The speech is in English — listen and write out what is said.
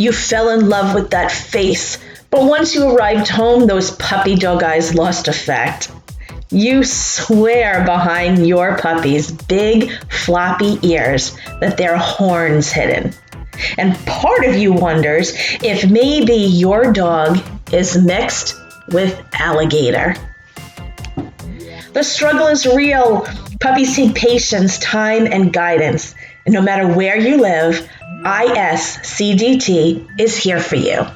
You fell in love with that face, but once you arrived home, those puppy dog eyes lost effect. You swear behind your puppy's big, floppy ears that there are horns hidden. And part of you wonders if maybe your dog is mixed with alligator. The struggle is real. Puppies need patience, time, and guidance. And no matter where you live, ISCDT is here for you.